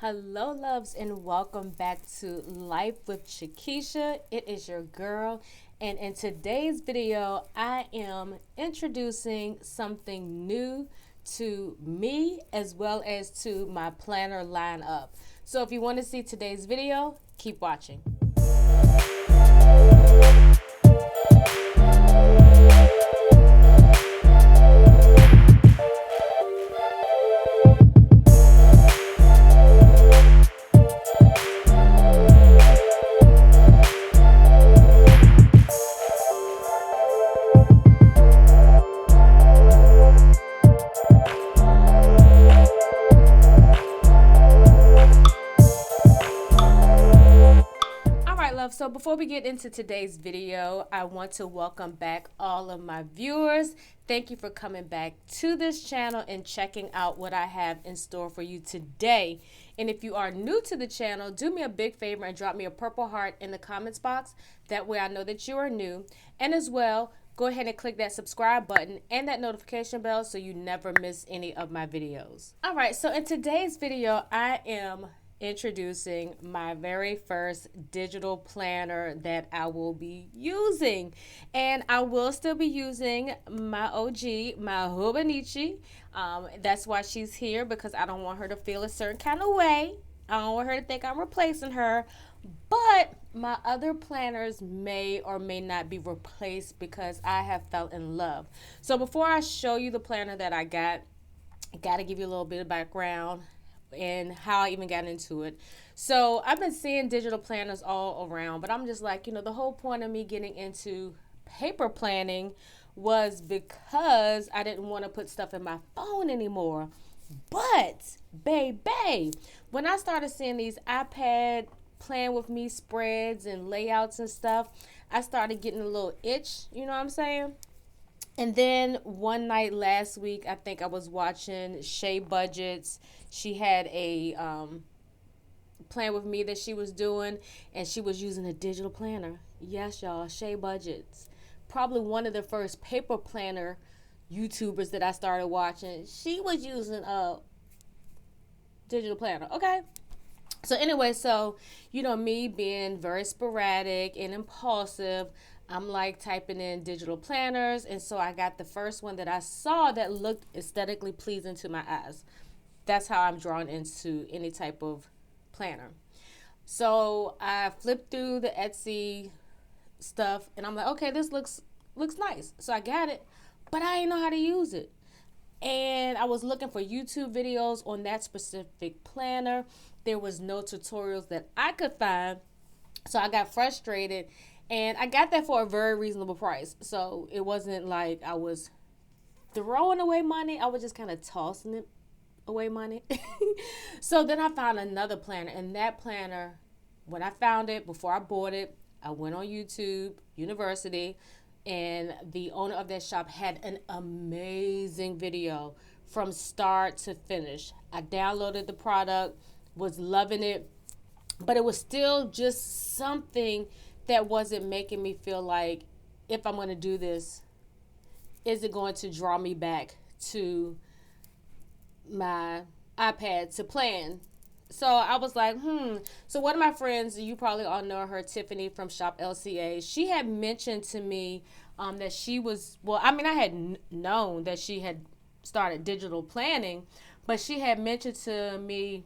Hello, loves, and welcome back to Life with Chekesha. It is your girl, and in today's video, I am introducing something new to me as well as to my planner lineup. So, if you want to see today's video, keep watching. So before we get into today's video, I want to welcome back all of my viewers. Thank you for coming back to this channel and checking out what I have in store for you today. And if you are new to the channel, do me a big favor and drop me a purple heart in the comments box. That way I know that you are new. And as well, go ahead and click that subscribe button and that notification bell so you never miss any of my videos. All right, so in today's video, I am introducing my very first digital planner that I will be using, and I will still be using my OG, my Hobonichi. That's why she's here, because I don't want her to feel a certain kind of way. I don't want her to think I'm replacing her, but my other planners may or may not be replaced because I have fell in love. So before I show you the planner that I got to give you a little bit of background and how I even got into it. So I've been seeing digital planners all around, but I'm just like, the whole point of me getting into paper planning was because I didn't want to put stuff in my phone anymore. But baby, when I started seeing these iPad plan with me spreads and layouts and stuff, I started getting a little itch, you know what I'm saying? And then one night last week, I think I was watching Shay Budgets. She had a plan with me that she was doing, and she was using a digital planner. Yes, y'all, Shay Budgets. Probably one of the first paper planner YouTubers that I started watching. She was using a digital planner, okay? So anyway, me being very sporadic and impulsive, I'm like typing in digital planners, and so I got the first one that I saw that looked aesthetically pleasing to my eyes. That's how I'm drawn into any type of planner. So I flipped through the Etsy stuff, and I'm like, okay, this looks nice. So I got it, but I didn't know how to use it. And I was looking for YouTube videos on that specific planner. There was no tutorials that I could find, so I got frustrated. And I got that for a very reasonable price. So it wasn't like I was throwing away money. I was just kind of tossing it away money. So then I found another planner. And that planner, when I found it, before I bought it, I went on YouTube University. And the owner of that shop had an amazing video from start to finish. I downloaded the product, was loving it. But it was still just something that wasn't making me feel like, if I'm going to do this, is it going to draw me back to my iPad to plan? So I was like, So one of my friends, you probably all know her, Tiffany from Shop LCA, she had mentioned to me that she was, I had known that she had started digital planning, but she had mentioned to me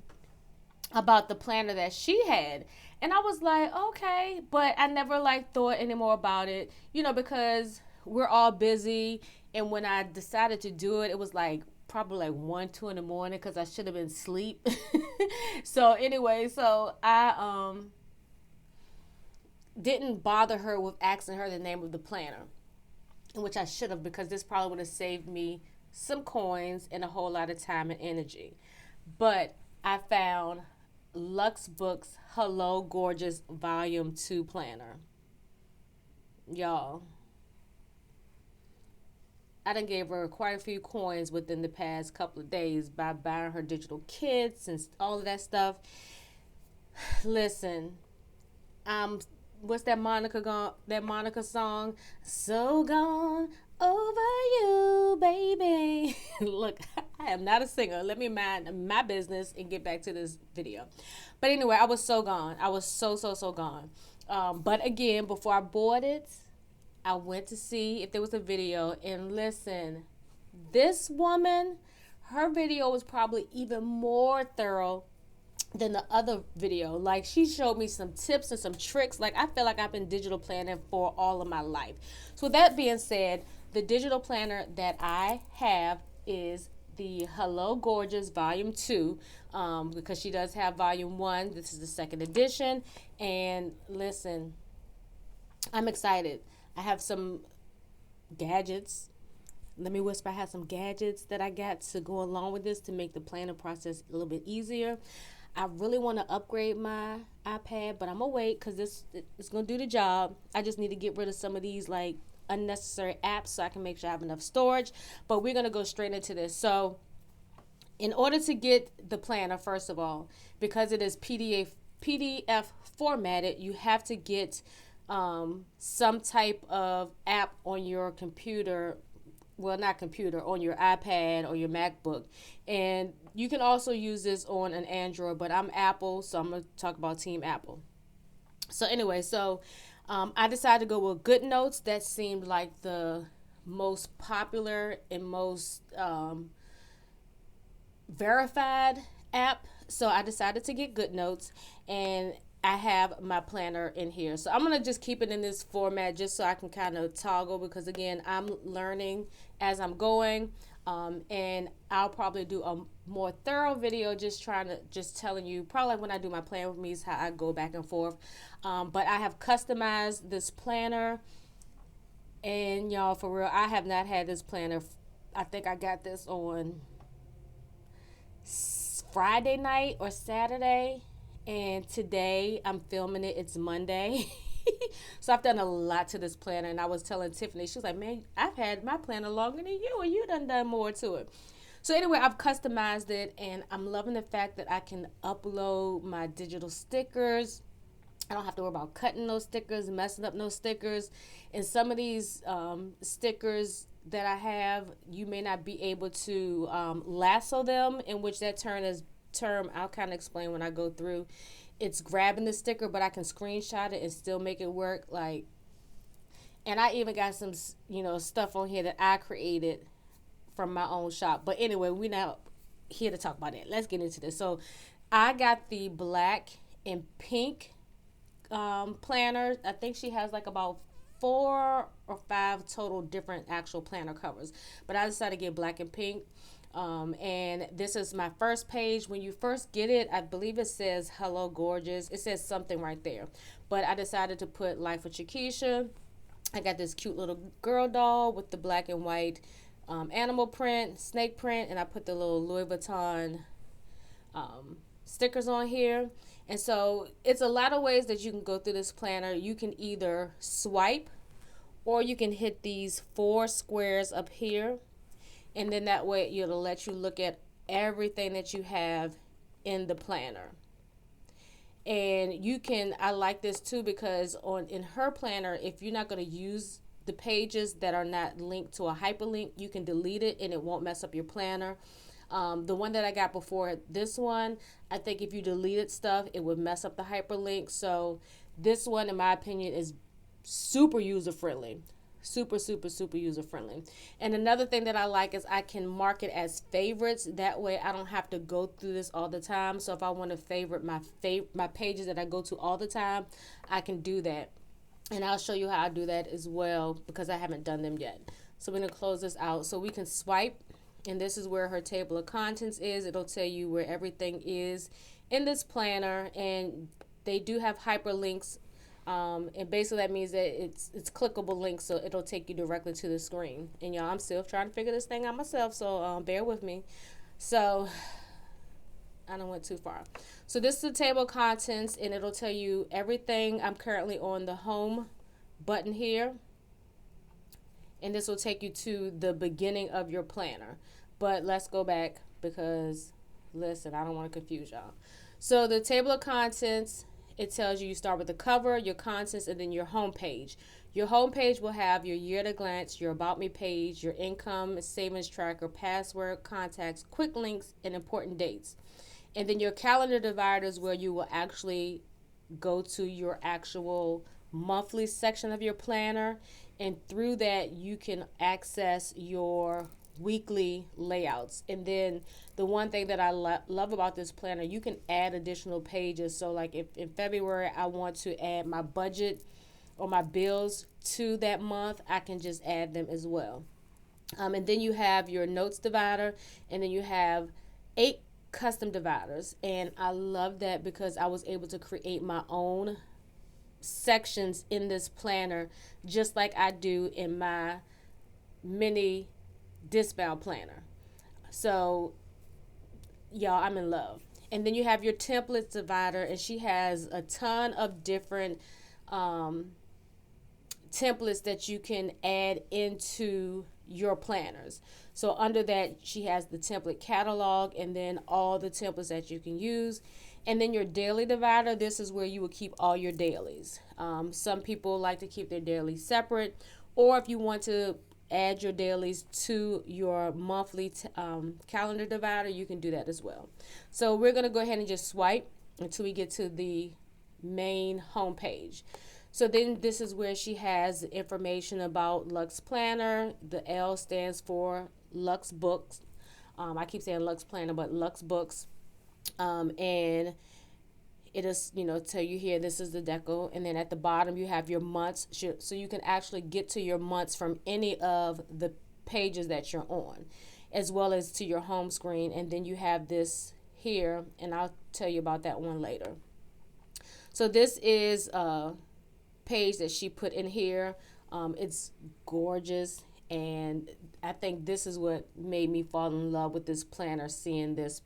about the planner that she had. And I was like, okay, but I never thought anymore about it, because we're all busy. And when I decided to do it, it was probably 1, 2 in the morning, because I should have been asleep. So anyway, I didn't bother her with asking her the name of the planner, which I should have, because this probably would have saved me some coins and a whole lot of time and energy. But I found Luxbook's Hello Gorgeous Volume 2 planner. Y'all, I done gave her quite a few coins within the past couple of days by buying her digital kits and all of that stuff. Listen, what's that Monica song? So gone over you, baby. Look, I am not a singer. Let me mind my business and get back to this video. But anyway, I was so gone. I was so gone. But again, before I bought it, I went to see if there was a video. And listen, this woman, her video was probably even more thorough than the other video. Like, she showed me some tips and some tricks. Like, I feel like I've been digital planning for all of my life. So with that being said, the digital planner that I have is the Hello Gorgeous Volume 2, because she does have Volume 1. This is the second edition. And listen, I'm excited. I have some gadgets. Let me whisper, I have some gadgets that I got to go along with this to make the planning process a little bit easier. I really want to upgrade my iPad, but I'm going to wait because it's going to do the job. I just need to get rid of some of these like unnecessary apps so I can make sure I have enough storage. But we're going to go straight into this. So in order to get the planner, first of all, because it is PDF formatted, you have to get some type of app on your computer. Well, not computer, on your iPad or your MacBook. And you can also use this on an Android, but I'm Apple, so I'm going to talk about Team Apple. So anyway, I decided to go with Goodnotes. That seemed like the most popular and most verified app. So I decided to get Goodnotes, and I have my planner in here. So I'm going to just keep it in this format just so I can kind of toggle, because again, I'm learning as I'm going. And I'll probably do a more thorough video just telling you probably when I do my plan with me is how I go back and forth. But I have customized this planner, and y'all, for real, I have not had this planner. I think I got this on Friday night or Saturday. And today I'm filming it. It's Monday. So I've done a lot to this planner. And I was telling Tiffany, she was like, man, I've had my planner longer than you, and you done more to it. So anyway, I've customized it, and I'm loving the fact that I can upload my digital stickers. I don't have to worry about cutting those stickers, messing up those stickers. And some of these stickers that I have, you may not be able to lasso them, in which that term I'll kind of explain when I go through. It's grabbing the sticker, but I can screenshot it and still make it work. Like, and I even got some stuff on here that I created from my own shop. But anyway, we're not here to talk about that. Let's get into this. So I got the black and pink planner. I think she has like about 4 or 5 total different actual planner covers, but I decided to get black and pink. And this is my first page. When you first get it, I believe it says Hello Gorgeous. It says something right there, but I decided to put Life with Chekesha. I got this cute little girl doll with the black and white animal print, snake print, and I put the little Louis Vuitton stickers on here. And so it's a lot of ways that you can go through this planner. You can either swipe, or you can hit these 4 squares up here. And then that way it'll let you look at everything that you have in the planner. And you can, I like this too, because in her planner, if you're not going to use the pages that are not linked to a hyperlink, you can delete it and it won't mess up your planner. The one that I got before this one, I think if you deleted stuff, it would mess up the hyperlink. So this one, in my opinion, is super user-friendly. Super user friendly. And another thing that I like is I can mark it as favorites. That way I don't have to go through this all the time. So if I want to favorite my pages that I go to all the time, I can do that. And I'll show you how I do that as well, because I haven't done them yet. So we're going to close this out. So we can swipe, and this is where her table of contents is. It'll tell you where everything is in this planner, and they do have hyperlinks. And basically that means that it's clickable links, so it'll take you directly to the screen. And y'all, I'm still trying to figure this thing out myself, so bear with me. So I don't went too far. So this is the table of contents, and it'll tell you everything. I'm currently on the home button here, and this will take you to the beginning of your planner. But let's go back, because listen, I don't want to confuse y'all. So the table of contents, it tells you you start with the cover, your contents, and then your home page. Your home page will have your year at a glance, your about me page, your income, savings tracker, password, contacts, quick links, and important dates. And then your calendar divider is where you will actually go to your actual monthly section of your planner. And through that, you can access your weekly layouts. And then the one thing that I love about this planner, you can add additional pages. So like if in February I want to add my budget or my bills to that month, I can just add them as well. And then you have your notes divider, and then you have 8 custom dividers. And I love that because I was able to create my own sections in this planner, just like I do in my mini discount planner. So y'all, I'm in love. And then you have your templates divider, and she has a ton of different templates that you can add into your planners. So under that, she has the template catalog and then all the templates that you can use. And then your daily divider, this is where you will keep all your dailies. Some people like to keep their dailies separate, or if you want to add your dailies to your monthly calendar divider, you can do that as well. So we're going to go ahead and just swipe until we get to the main home page. So then this is where she has information about Lux Planner. The L stands for Luxbooks. I keep saying Lux Planner, but Luxbooks. And it is, tell you here, this is the deco. And then at the bottom, you have your months. So you can actually get to your months from any of the pages that you're on, as well as to your home screen. And then you have this here, and I'll tell you about that one later. So this is a page that she put in here. It's gorgeous. And I think this is what made me fall in love with this planner, seeing this.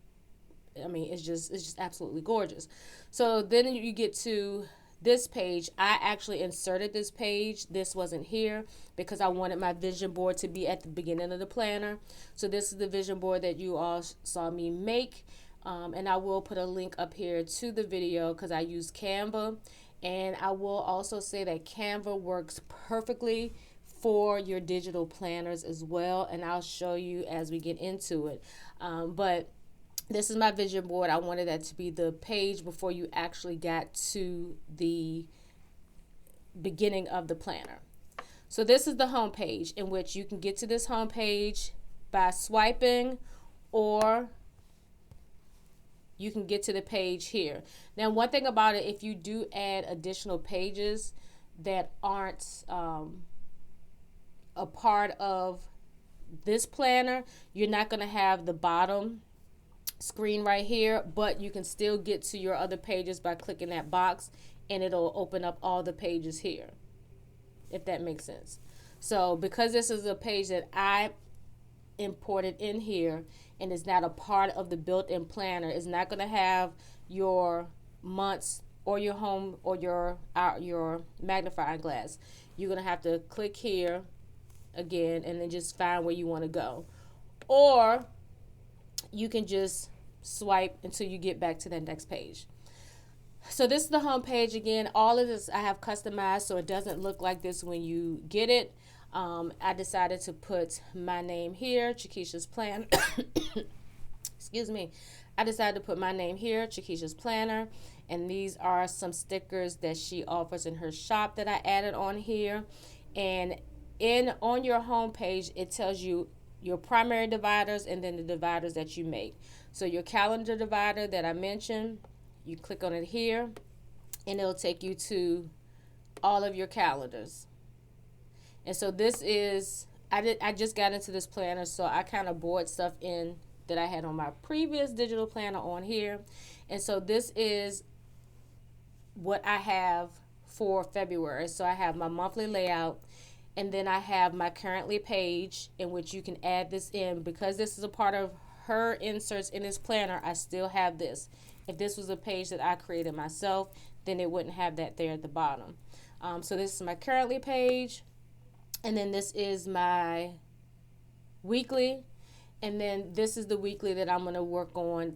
I mean, it's just absolutely gorgeous. So then you get to this page. I actually inserted this page. This wasn't here because I wanted my vision board to be at the beginning of the planner. So this is the vision board that you all saw me make. And I will put a link up here to the video because I use Canva. And I will also say that Canva works perfectly for your digital planners as well. And I'll show you as we get into it. But this is my vision board. I wanted that to be the page before you actually got to the beginning of the planner. So this is the home page, in which you can get to this home page by swiping, or you can get to the page here. Now, one thing about it, if you do add additional pages that aren't a part of this planner, you're not going to have the bottom screen right here, but you can still get to your other pages by clicking that box, and it'll open up all the pages here, if that makes sense. So because this is a page that I imported in here and is not a part of the built-in planner, it's not going to have your months or your home or your magnifying glass. You're going to have to click here again and then just find where you want to go, or you can just swipe until you get back to that next page. So this is the home page again. All of this I have customized so it doesn't look like this when you get it. I decided to put my name here, Chekesha's Planner. Excuse me. I decided to put my name here, Chekesha's Planner. And these are some stickers that she offers in her shop that I added on here. And on your home page, it tells you your primary dividers and then the dividers that you make. So your calendar divider that I mentioned, you click on it here and it'll take you to all of your calendars. And so this is, I just got into this planner, so I kind of bored stuff in that I had on my previous digital planner on here. And so this is what I have for February. So I have my monthly layout, and then I have my currently page in which you can add this in. Because this is a part of her inserts in this planner, I still have this. If this was a page that I created myself, then it wouldn't have that there at the bottom. So this is my currently page, and then this is my weekly, and then this is the weekly that I'm going to work on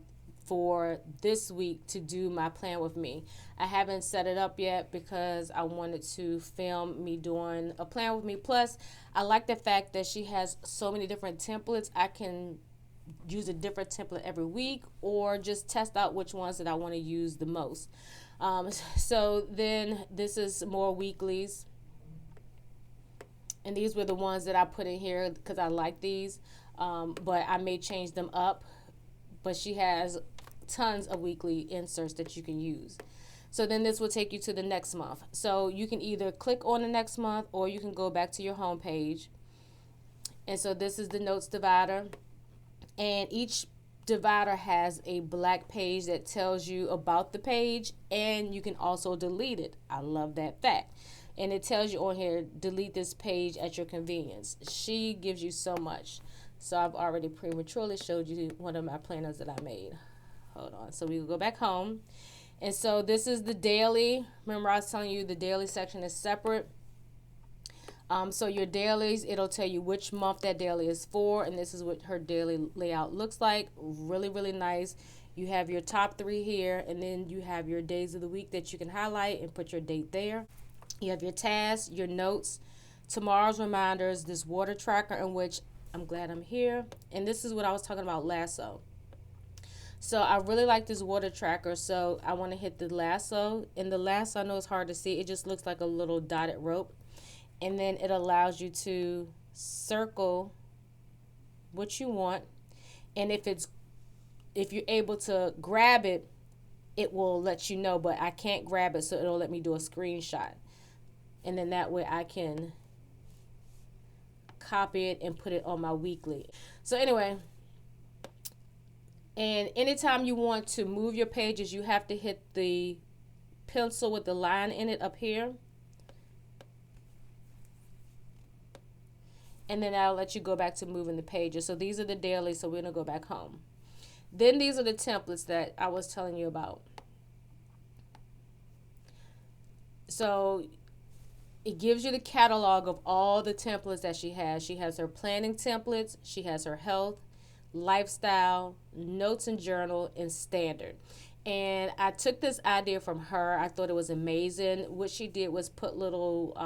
for this week to do my plan with me. I haven't set it up yet because I wanted to film me doing a plan with me. Plus, I like the fact that she has so many different templates. I can use a different template every week or just test out which ones that I want to use the most. So then this is more weeklies. And these were the ones that I put in here because I like these. But I may change them up. But she has tons of weekly inserts that you can use. So then this will take you to the next month. So you can either click on the next month or you can go back to your home page. And so this is the notes divider. And each divider has a black page that tells you about the page, and you can also delete it. I love that fact. And it tells you on here, delete this page at your convenience. She gives you so much. So I've already prematurely showed you one of my planners that I made. Hold on. So we will go back home. And so this is the daily. Remember I was telling you the daily section is separate. So your dailies, it'll tell you which month that daily is for, and this is what her daily layout looks like. Really, really nice. You have your top 3 here, and then you have your days of the week that you can highlight and put your date there. You have your tasks, your notes, tomorrow's reminders, this water tracker in which I'm glad I'm here, and this is what I was talking about, lasso. So I really like this water tracker, so I want to hit the lasso. And the lasso, I know it's hard to see, it just looks like a little dotted rope. And then it allows you to circle what you want. And if you're able to grab it, it will let you know, but I can't grab it, so it'll let me do a screenshot. And then that way I can copy it and put it on my weekly. So anyway, and anytime you want to move your pages, you have to hit the pencil with the line in it up here. And then I'll let you go back to moving the pages. So these are the dailies, so we're going to go back home. Then these are the templates that I was telling you about. So it gives you the catalog of all the templates that she has. She has her planning templates, she has her health, lifestyle, notes and journal, and standard. And I took this idea from her. I thought it was amazing. What she did was put little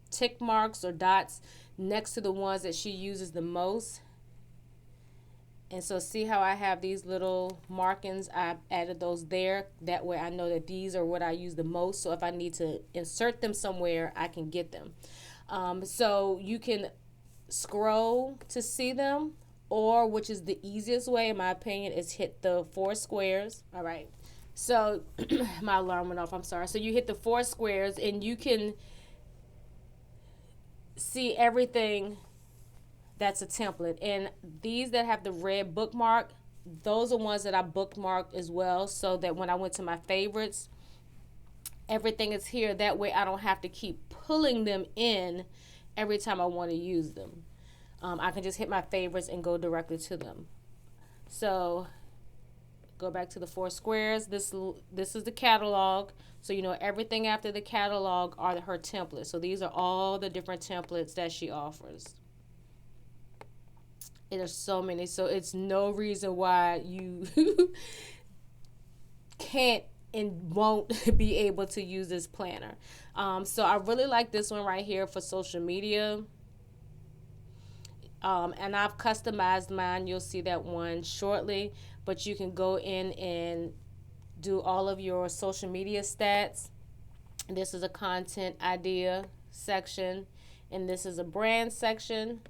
tick marks or dots next to the ones that she uses the most. And so see how I have these little markings? I added those there. That way I know that these are what I use the most. So if I need to insert them somewhere, I can get them. So you can scroll to see them, or which is the easiest way in my opinion is hit the 4 squares. All right. So my alarm went off. I'm sorry. So you hit the 4 squares and you can see everything that's a template. And these that have the red bookmark, those are ones that I bookmarked as well, so that when I went to my favorites, everything is here. That way I don't have to keep pulling them in every time I want to use them. I can just hit my favorites and go directly to them. So go back to the 4 squares. This is the catalog. So you know everything after the catalog are her templates. So these are all the different templates that she offers. And there's so many. So it's no reason why you can't and won't be able to use this planner. So I really like this one right here for social media. And I've customized mine. You'll see that one shortly. But you can go in and do all of your social media stats. This is a content idea section. And this is a brand section.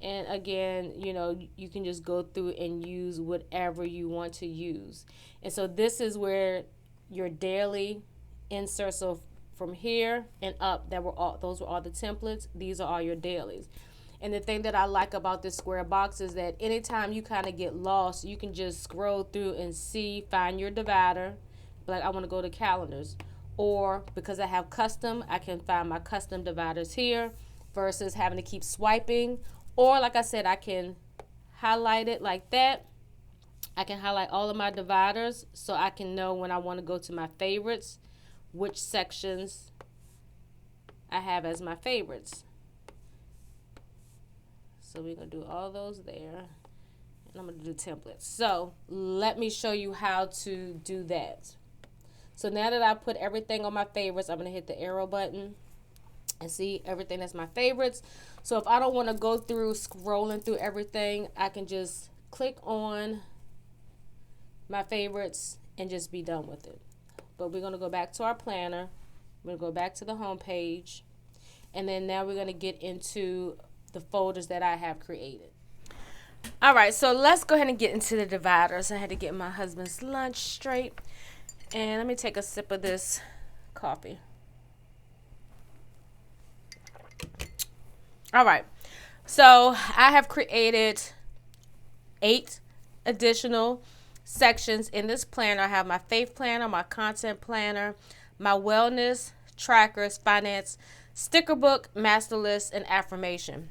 And again, you know, you can just go through and use whatever you want to use. And so this is where your daily inserts. So from here and up, those were all the templates. These are all your dailies. And the thing that I like about this square box is that anytime you kind of get lost, you can just scroll through and find your divider. Like I want to go to calendars. Or because I have custom, I can find my custom dividers here versus having to keep swiping. Or like I said, I can highlight it like that. I can highlight all of my dividers so I can know when I want to go to my favorites, which sections I have as my favorites. So we're going to do all those there. I'm going to do templates. So let me show you how to do that. So now that I put everything on my favorites, I'm going to hit the arrow button and see everything that's my favorites. So if I don't want to go through scrolling through everything, I can just click on my favorites and just be done with it. But we're going to go back to our planner. We're going to go back to the home page. And then now we're going to get into the folders that I have created. All right, so let's go ahead and get into the dividers. I had to get my husband's lunch straight. And let me take a sip of this coffee. All right, so I have created 8 additional sections in this planner. I have my faith planner, my content planner, my wellness, trackers, finance, sticker book, master list, and affirmation.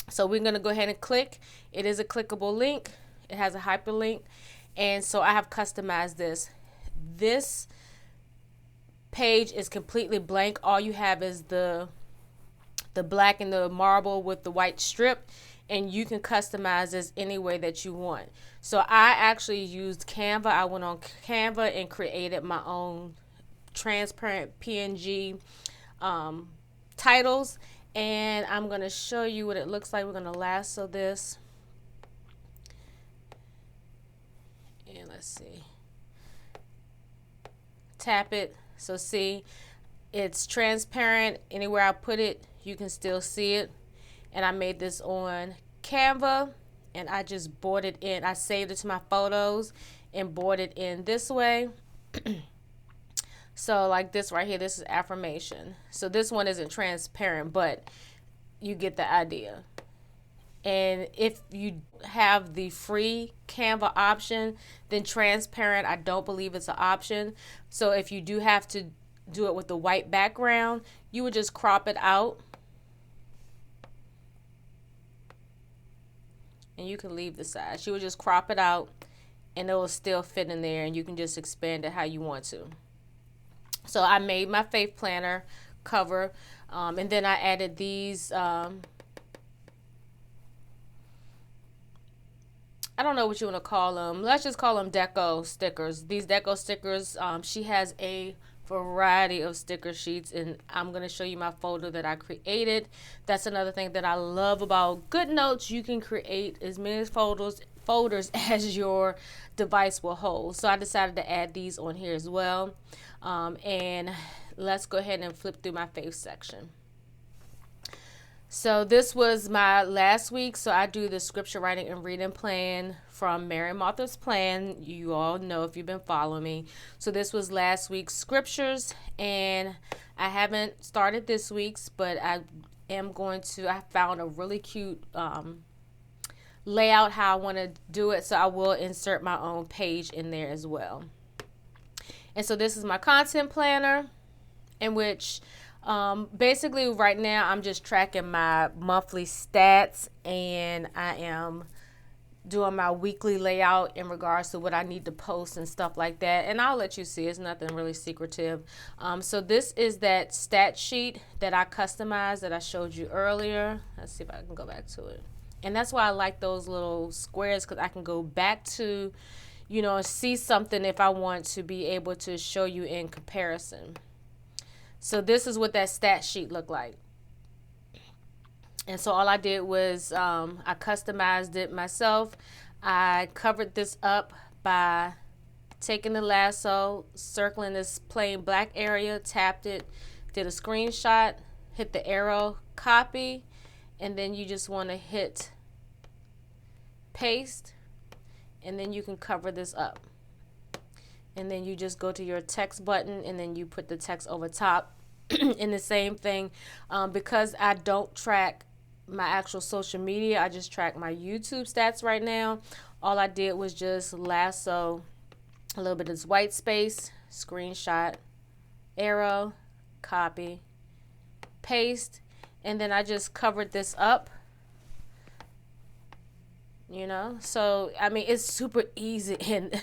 So we're going to go ahead and click. It is a clickable link. It has a hyperlink. And so I have customized this. This page is completely blank. All you have is the black and the marble with the white strip, and you can customize this any way that you want. So I actually used Canva. I went on Canva and created my own transparent PNG titles, and I'm going to show you what it looks like. We're going to lasso this, and let's see, tap it. So see, it's transparent. Anywhere I put it, you can still see it. And I made this on Canva, and I just brought it in. I saved it to my photos and brought it in this way. So like this right here, this is affirmation. So this one isn't transparent, but you get the idea. And if you have the free Canva option, then transparent, I don't believe it's an option. So if you do have to do it with the white background, you would just crop it out. And you can leave the size. You would just crop it out and it will still fit in there, and you can just expand it how you want to. So I made my faith planner cover, and then I added these, I don't know what you want to call them. Let's just call them deco stickers. These deco stickers, she has a variety of sticker sheets, and I'm going to show you my folder that I created. That's another thing that I love about Goodnotes. You can create as many folders as your device will hold. So I decided to add these on here as well. And let's go ahead and flip through my faith section. So this was my last week. So I do the scripture writing and reading plan from Mary Martha's plan. You all know if you've been following me. So this was last week's scriptures, and I haven't started this week's, but I found a really cute layout how I want to do it. So I will insert my own page in there as well. And so this is my content planner, in which basically right now I'm just tracking my monthly stats, and I am doing my weekly layout in regards to what I need to post and stuff like that. And I'll let you see, it's nothing really secretive. So this is that stat sheet that I customized that I showed you earlier. Let's see if I can go back to it. And that's why I like those little squares, because I can go back to, you know, see something if I want to be able to show you in comparison. So this is what that stat sheet looked like. And so all I did was I customized it myself. I covered this up by taking the lasso, circling this plain black area, tapped it, did a screenshot, hit the arrow, copy, and then you just want to hit paste, and then you can cover this up. And then you just go to your text button, and then you put the text over top. And the same thing, because I don't track my actual social media, I just track my YouTube stats right now. All I did was just lasso a little bit of this white space, screenshot, arrow, copy, paste, and then I just covered this up. You know, so I mean, it's super easy, and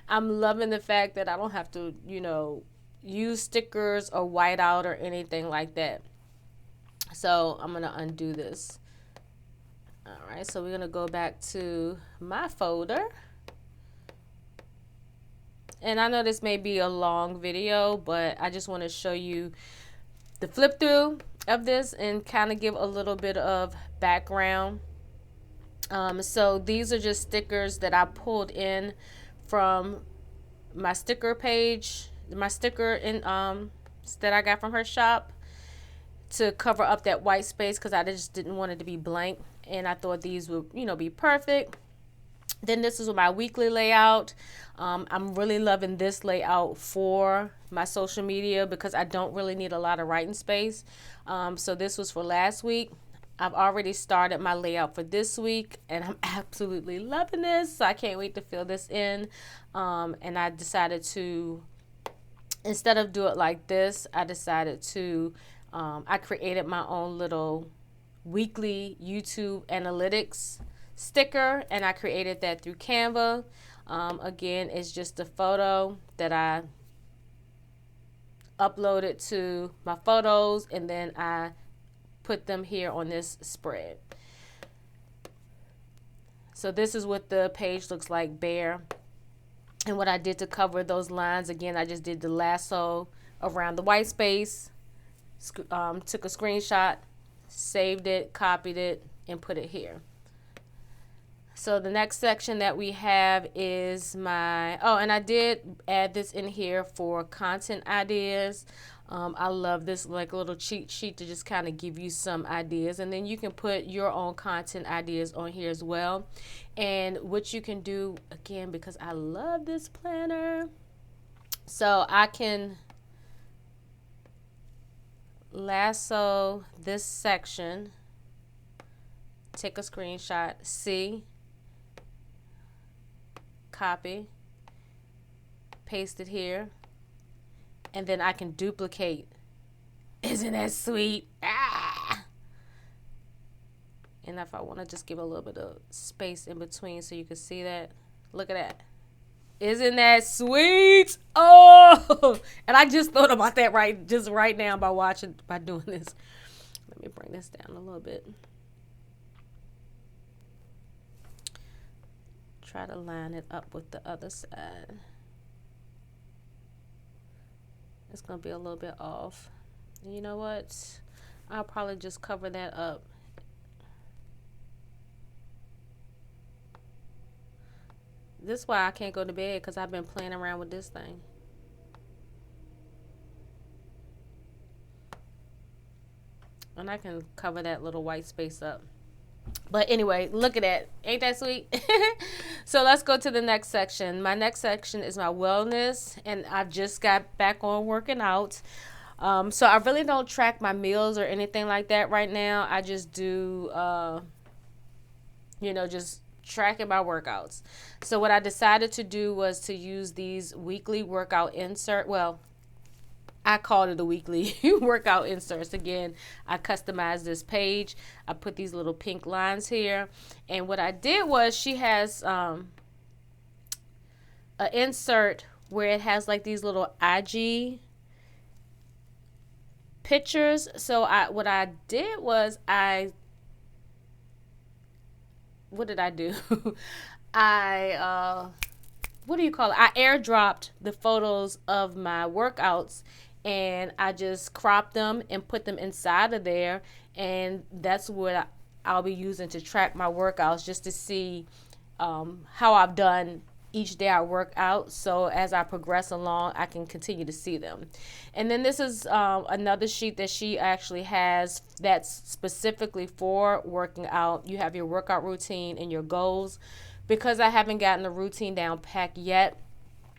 I'm loving the fact that I don't have to, you know, use stickers or whiteout or anything like that. So I'm gonna undo this. All right, so we're gonna go back to my folder. And I know this may be a long video, but I just want to show you the flip through of this and kind of give a little bit of background. So these are just stickers that I pulled in from my sticker page, my sticker in that I got from her shop to cover up that white space because I just didn't want it to be blank, and I thought these would, you know, be perfect. Then this is my weekly layout. I'm really loving this layout for my social media because I don't really need a lot of writing space. So this was for last week. I've already started my layout for this week, and I'm absolutely loving this. So I can't wait to fill this in. And I decided to, instead of do it like this, I decided to, I created my own little weekly YouTube analytics sticker, and I created that through Canva. Again, it's just a photo that I uploaded to my photos, and then I put them here on this spread. So this is what the page looks like bare. And what I did to cover those lines, again, I just did the lasso around the white space, took a screenshot, saved it, copied it, and put it here. So the next section that we have is my, oh, and I did add this in here for content ideas. I love this like little cheat sheet to just kind of give you some ideas, and then you can put your own content ideas on here as well. And what you can do, again, because I love this planner, so I can lasso this section, take a screenshot, see, copy, paste it here, and then I can duplicate. Isn't that sweet? Ah! And if I want to just give a little bit of space in between so you can see that, look at that. Isn't that sweet? Oh, and I just thought about that right now by doing this. Let me bring this down a little bit. Try to line it up with the other side. It's going to be a little bit off. And you know what? I'll probably just cover that up. This is why I can't go to bed, because I've been playing around with this thing. And I can cover that little white space up. But anyway, look at that. Ain't that sweet? So let's go to the next section. My next section is my wellness, and I've just got back on working out. So I really don't track my meals or anything like that right now. I just do, just tracking my workouts. So what I decided to do was to use these weekly workout insert. Well, I called it a weekly workout inserts. Again, I customized this page. I put these little pink lines here. And what I did was she has an insert where it has like these little IG pictures. So what I did was what did I do? What do you call it? I airdropped the photos of my workouts, and I just cropped them and put them inside of there, and that's what I'll be using to track my workouts, just to see how I've done each day I work out, so as I progress along I can continue to see them. And then this is another sheet that she actually has that's specifically for working out. You have your workout routine and your goals. Because I haven't gotten the routine down packed yet,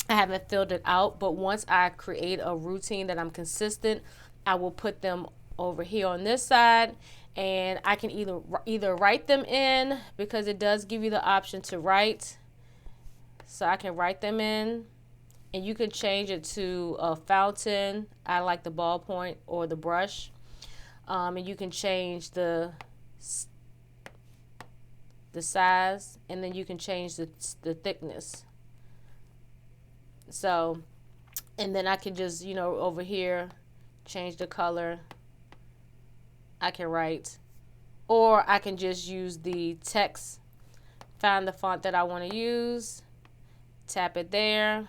I haven't filled it out, but once I create a routine that I'm consistent, I will put them over here on this side, and I can either write them in, because it does give you the option to write. So I can write them in, and you can change it to a fountain. I like the ballpoint or the brush. And you can change the size, and then you can change the thickness. So, and then I can just, over here, change the color. I can write or I can just use the text, find the font that I want to use, tap it there,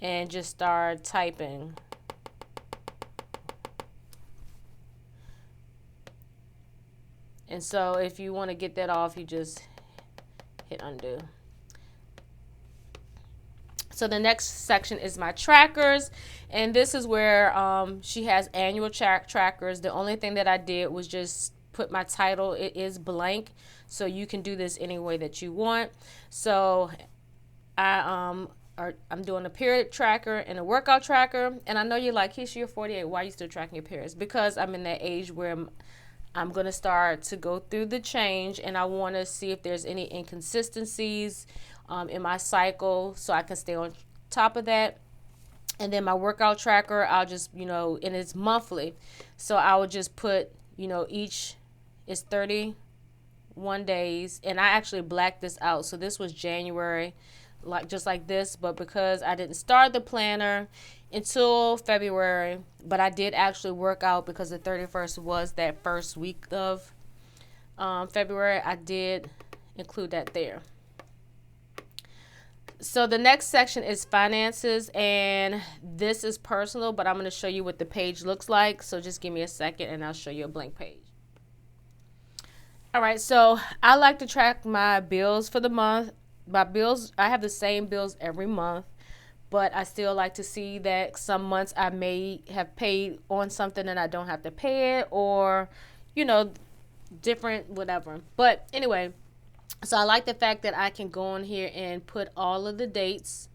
and just start typing. And so if you want to get that off, you just hit undo. So the next section is my trackers, and this is where she has annual trackers. The only thing that I did was just put my title. It is blank, so you can do this any way that you want. So I'm doing a period tracker and a workout tracker, and I know you're like, Keisha, you're 48. Why are you still tracking your periods? Because I'm in that age where I'm going to start to go through the change, and I want to see if there's any inconsistencies in my cycle, so I can stay on top of that. And then my workout tracker, I'll just, and it's monthly, so I would just put, each is 31 days, and I actually blacked this out. So this was January, just like this, but because I didn't start the planner until February, but I did actually work out because the 31st was that first week of February. I did include that there. So the next section is finances, and this is personal, but I'm going to show you what the page looks like. So just give me a second and I'll show you a blank page. All right, so I like to track my bills for the month. My bills, I have the same bills every month, but I still like to see that some months I may have paid on something and I don't have to pay it, or, different whatever. But anyway, so I like the fact that I can go on here and put all of the dates,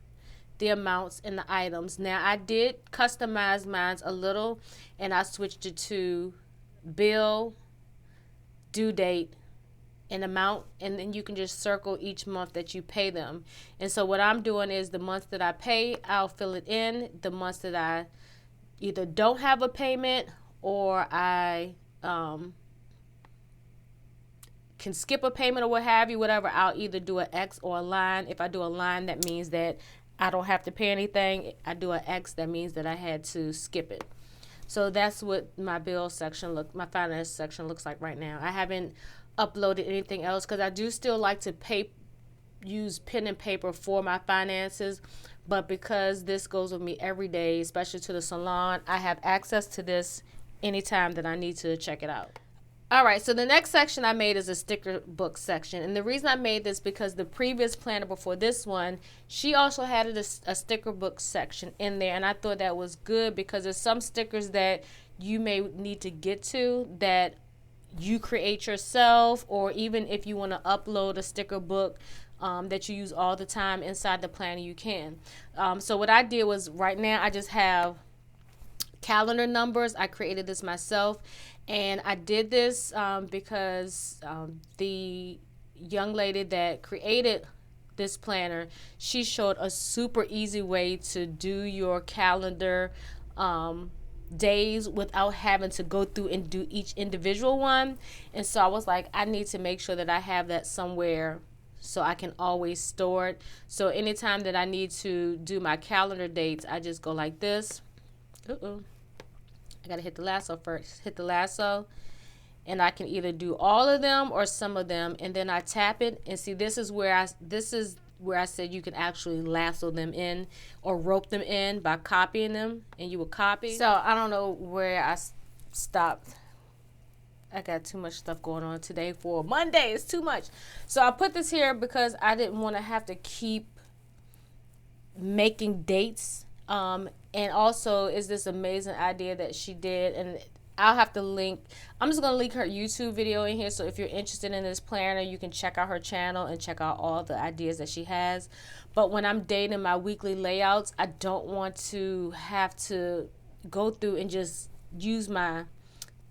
the amounts, and the items. Now, I did customize mine a little, and I switched it to bill, due date, and amount, and then you can just circle each month that you pay them. And so what I'm doing is the months that I pay, I'll fill it in. The months that I either don't have a payment or I can skip a payment or what have you, whatever, I'll either do an X or a line. If I do a line, that means that I don't have to pay anything. I do an X, that means that I had to skip it. So that's what my bill section my finance section looks like right now. I haven't uploaded anything else because I do still like to use pen and paper for my finances, but because this goes with me every day, especially to the salon, I have access to this anytime that I need to check it out. All right, so the next section I made is a sticker book section. And the reason I made this because the previous planner before this one, she also had a sticker book section in there. And I thought that was good because there's some stickers that you may need to get to that you create yourself, or even if you want to upload a sticker book that you use all the time inside the planner, you can. So what I did was right now I just have calendar numbers. I created this myself, and I did this because the young lady that created this planner, she showed a super easy way to do your calendar days without having to go through and do each individual one. And so I was like, I need to make sure that I have that somewhere so I can always store it. So anytime that I need to do my calendar dates, I just go like this. I gotta hit the lasso first. Hit the lasso, and I can either do all of them or some of them, and then I tap it. And see, this is where I said you can actually lasso them in or rope them in by copying them, and you will copy. So I don't know where I stopped. I got too much stuff going on today for Monday. It's too much. So I put this here because I didn't want to have to keep making dates. And also is this amazing idea that she did, and I'll have to link, I'm just going to link her YouTube video in here, so if you're interested in this planner, you can check out her channel and check out all the ideas that she has. But when I'm dating my weekly layouts, I don't want to have to go through and just use my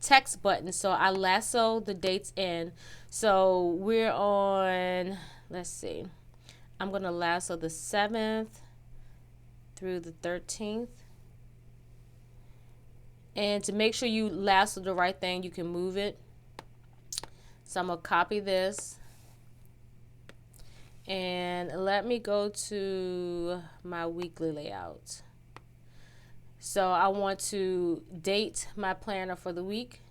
text button, so I lasso the dates in. So we're on, let's see, I'm going to lasso the 7th through the 13th. And to make sure you lasso the right thing, you can move it. So I'm going to copy this. And let me go to my weekly layout. So I want to date my planner for the week.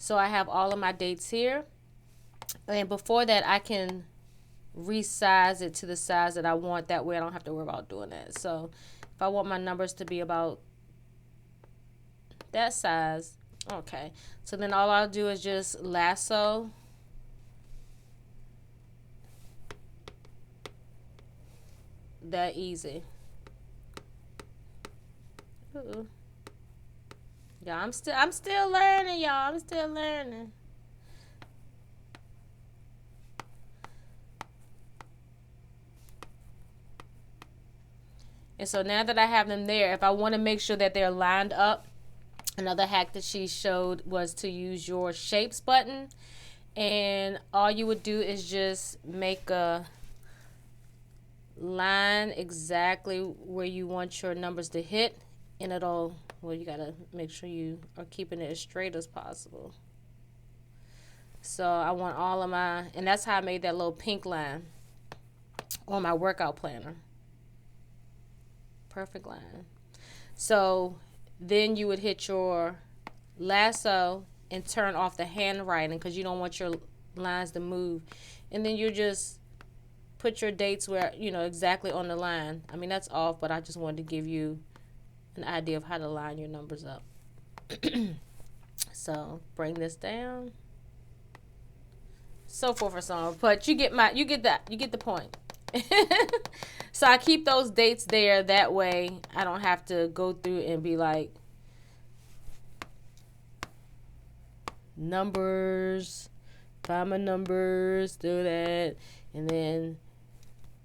So I have all of my dates here. And before that, I can resize it to the size that I want. That way I don't have to worry about doing that. So if I want my numbers to be about that size, okay. So then all I'll do is just lasso. That easy. Ooh. Y'all, I'm still learning, y'all. I'm still learning. And so now that I have them there, if I want to make sure that they're lined up, another hack that she showed was to use your shapes button. And all you would do is just make a line exactly where you want your numbers to hit. And it'll, well, you got to make sure you are keeping it as straight as possible. So I want all of my, and that's how I made that little pink line on my workout planner. Perfect line. So then you would hit your lasso and turn off the handwriting because you don't want your lines to move. And then you just put your dates where, you know, exactly on the line. I mean, that's off, but I just wanted to give you an idea of how to line your numbers up. So bring this down. So forth and so on. But you get the point. So I keep those dates there. That way I don't have to go through and be like, numbers, find my numbers, do that, and then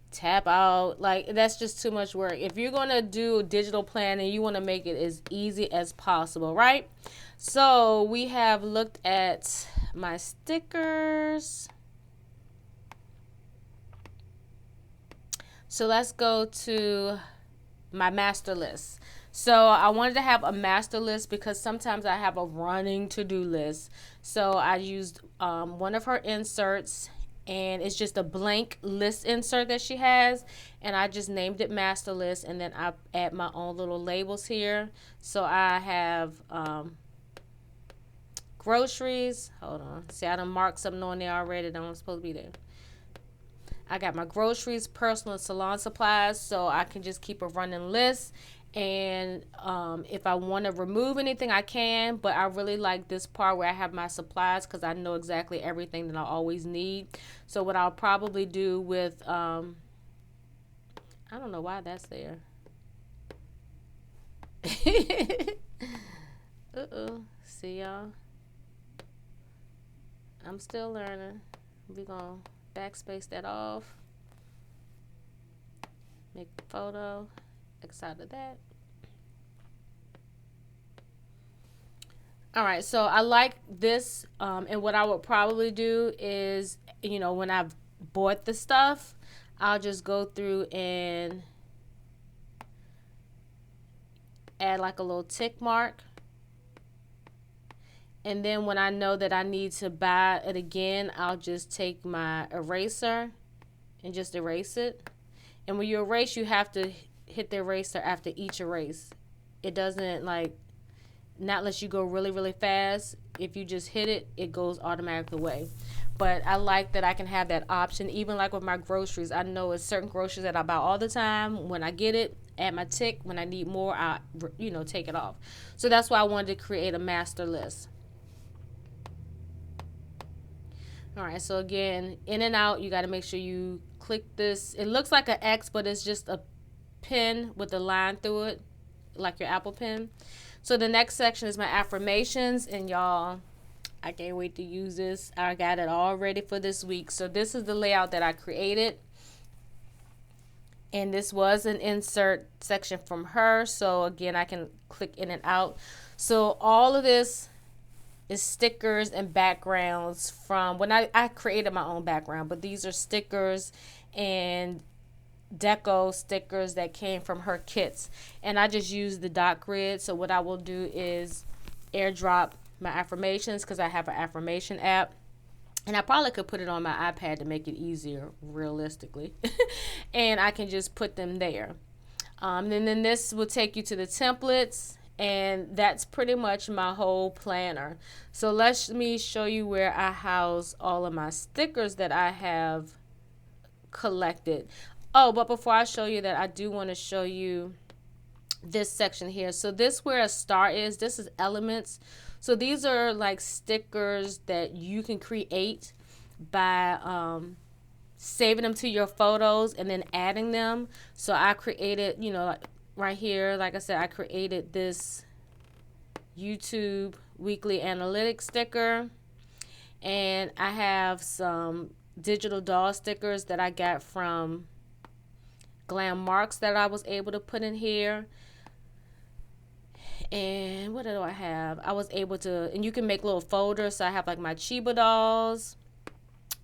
tap out. Like, that's just too much work. If you're going to do digital planning, you want to make it as easy as possible, right? So we have looked at my stickers. So let's go to my master list. So I wanted to have a master list because sometimes I have a running to-do list. So I used one of her inserts, and it's just a blank list insert that she has, and I just named it master list, and then I add my own little labels here. So I have groceries. Hold on. See, I done marked something on there already that I'm supposed to be there. I got my groceries, personal and salon supplies, so I can just keep a running list. And if I want to remove anything, I can. But I really like this part where I have my supplies because I know exactly everything that I always need. So what I'll probably do with, I don't know why that's there. Uh-oh. See y'all? I'm still learning. We're going to backspace that off. Make a photo. X out of that. All right, so I like this, and what I would probably do is, you know, when I've bought the stuff, I'll just go through and add like a little tick mark. And then when I know that I need to buy it again, I'll just take my eraser and just erase it. And when you erase, you have to hit the eraser after each erase. It doesn't, like, not unless you go really, really fast. If you just hit it, it goes automatically away. But I like that I can have that option. Even like with my groceries, I know it's certain groceries that I buy all the time. When I get it, add my tick. When I need more, I, you know, take it off. So that's why I wanted to create a master list. All right, so again, in and out, you got to make sure you click this. It looks like an X, but it's just a pen with a line through it, like your Apple pen. So the next section is my affirmations, and y'all, I can't wait to use this. I got it all ready for this week. So this is the layout that I created, and this was an insert section from her. So again, I can click in and out. So all of this is stickers and backgrounds from when I created my own background, but these are stickers and deco stickers that came from her kits, and I just use the dot grid. So what I will do is airdrop my affirmations because I have an affirmation app, and I probably could put it on my iPad to make it easier realistically. And I can just put them there. And then this will take you to the templates, And that's pretty much my whole planner. So let me show you where I house all of my stickers that I have collected. Oh, but before I show you that, I do want to show you this section here. So this where a star is, this is elements. So these are like stickers that you can create by saving them to your photos and then adding them. So I created, you know, like right here, like I said, I created this YouTube weekly analytics sticker, and I have some digital doll stickers that I got from Glam Marks that I was able to put in here. And what do I have? I was able to, and you can make little folders. So I have like my Chiba dolls.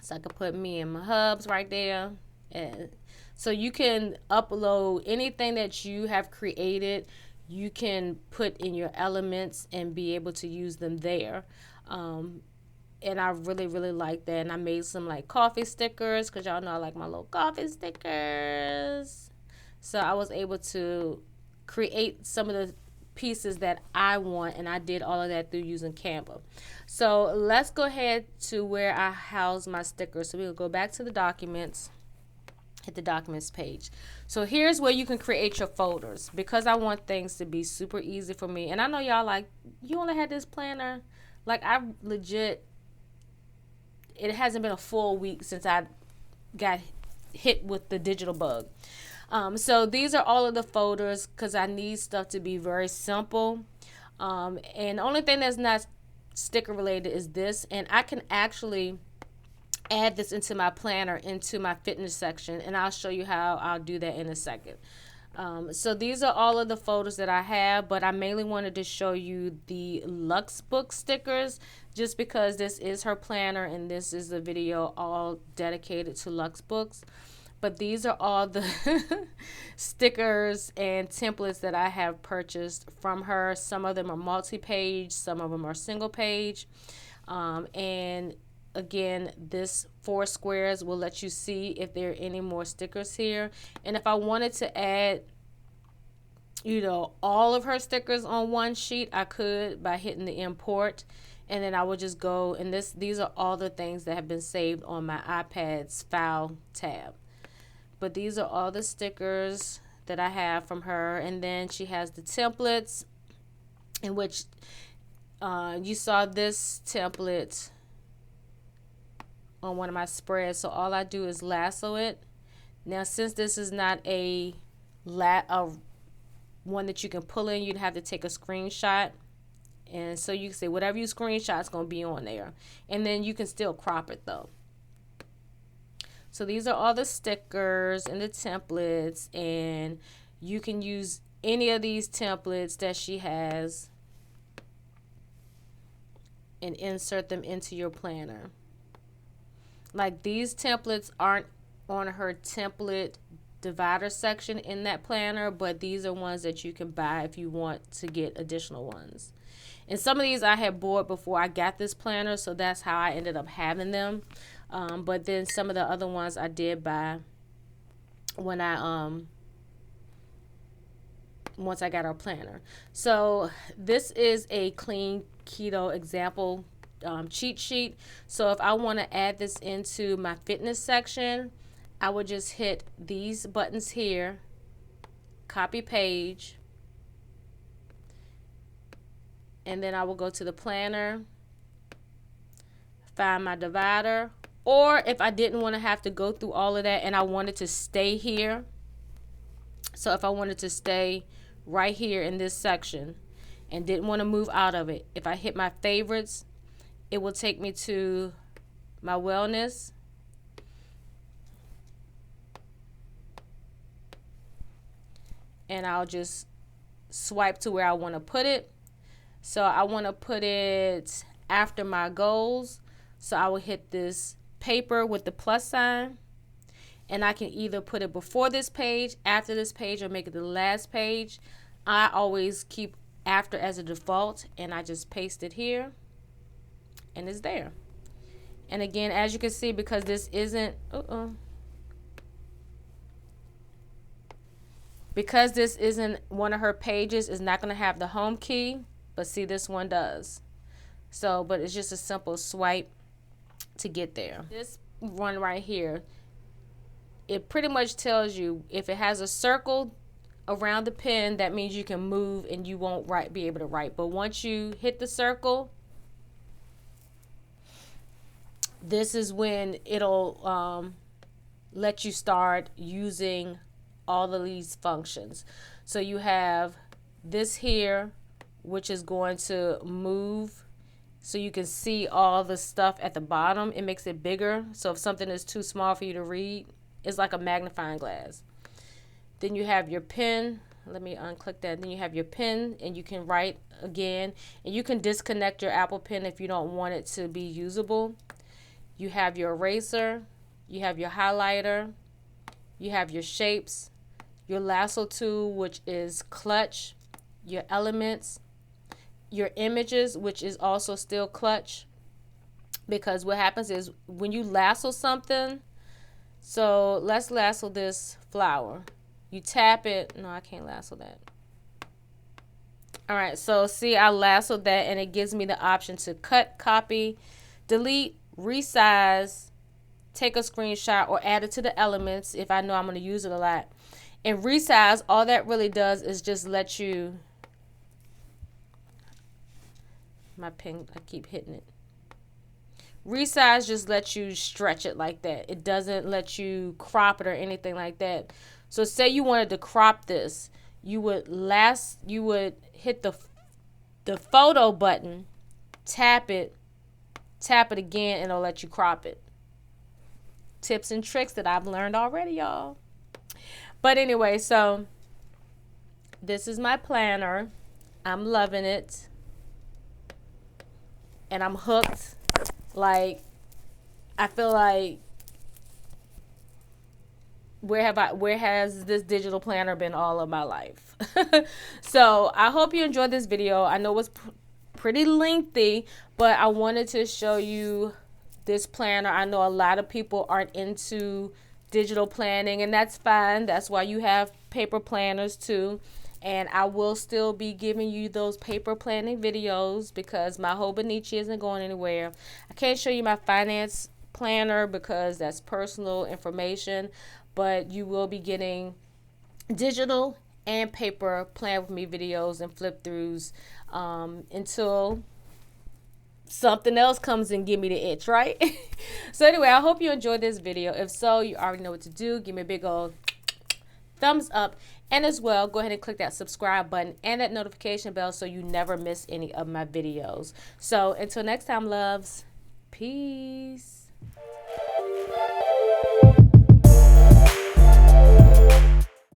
So I could put me and my hubs right there. And so you can upload anything that you have created. You can put in your elements and be able to use them there. And I really, really like that. And I made some like coffee stickers because y'all know I like my little coffee stickers. So I was able to create some of the pieces that I want, and I did all of that through using Canva. So let's go ahead to where I house my stickers. So we'll go back to the documents, hit the documents page. So here's where you can create your folders, because I want things to be super easy for me. And I know y'all like, you only had this planner. Like I legit, it hasn't been a full week since I got hit with the digital bug. So these are all of the folders because I need stuff to be very simple. And the only thing that's not sticker related is this. And I can actually add this into my planner, into my fitness section. And I'll show you how I'll do that in a second. So these are all of the folders that I have, but I mainly wanted to show you the Luxbook stickers just because this is her planner and this is a video all dedicated to Luxbooks. But these are all the stickers and templates that I have purchased from her. Some of them are multi-page, some of them are single page. And again, this 4 squares will let you see if there are any more stickers here. And if I wanted to add, you know, all of her stickers on one sheet, I could by hitting the import. And then I would just go, and these are all the things that have been saved on my iPad's file tab. But these are all the stickers that I have from her. And then she has the templates, in which you saw this template on one of my spreads. So all I do is lasso it. Now, since this is not a one that you can pull in, you'd have to take a screenshot. And so you can say whatever you screenshot is going to be on there. And then you can still crop it though. So these are all the stickers and the templates, and you can use any of these templates that she has and insert them into your planner. Like these templates aren't on her template divider section in that planner, but these are ones that you can buy if you want to get additional ones. And some of these I had bought before I got this planner, so that's how I ended up having them. But then some of the other ones I did buy when I once I got our planner. So this is a clean keto example cheat sheet. So if I want to add this into my fitness section, I would just hit these buttons here, copy page, and then I will go to the planner, find my divider. Or if I didn't want to have to go through all of that and I wanted to stay here, so if I wanted to stay right here in this section and didn't want to move out of it, if I hit my favorites, it will take me to my wellness. And I'll just swipe to where I want to put it. So I want to put it after my goals. So I will hit this paper with the plus sign, and I can either put it before this page, after this page, or make it the last page. I always keep after as a default, and I just paste it here, and it's there. And again, as you can see, because this isn't Because this isn't one of her pages, it's not going to have the home key, but see, this one does. So, but it's just a simple swipe to get there. This one right here, it pretty much tells you if it has a circle around the pen, that means you can move and you won't be able to write. But once you hit the circle, this is when it'll let you start using all of these functions. So you have this here, which is going to move so you can see all the stuff at the bottom. It makes it bigger. So if something is too small for you to read, it's like a magnifying glass. Then you have your pen. Let me unclick that. Then you have your pen, and you can write again. And you can disconnect your Apple Pen if you don't want it to be usable. You have your eraser. You have your highlighter. You have your shapes. Your lasso tool, which is clutch. Your elements. Your images, which is also still clutch. Because what happens is when you lasso something, so let's lasso this flower. You tap it. No, I can't lasso that. All right, so see, I lassoed that, and it gives me the option to cut, copy, delete, resize, take a screenshot, or add it to the elements if I know I'm going to use it a lot. And resize, all that really does is just let you, my pen, I keep hitting it. Resize just lets you stretch it like that. It doesn't let you crop it or anything like that. So say you wanted to crop this, you would hit the photo button, tap it again, and it'll let you crop it. Tips and tricks that I've learned already, y'all. But anyway, so this is my planner. I'm loving it. And I'm hooked. Like, I feel like, where has this digital planner been all of my life? So I hope you enjoyed this video. I know it was pretty lengthy, but I wanted to show you this planner. I know a lot of people aren't into digital planning, and that's fine. That's why you have paper planners too. And I will still be giving you those paper planning videos because my Hobonichi isn't going anywhere. I can't show you my finance planner because that's personal information, but you will be getting digital and paper plan with me videos and flip throughs until something else comes and give me the itch, right? So anyway, I hope you enjoyed this video. If so, you already know what to do. Give me a big old thumbs up, and as well, go ahead and click that subscribe button and that notification bell so you never miss any of my videos. So until next time, loves, peace.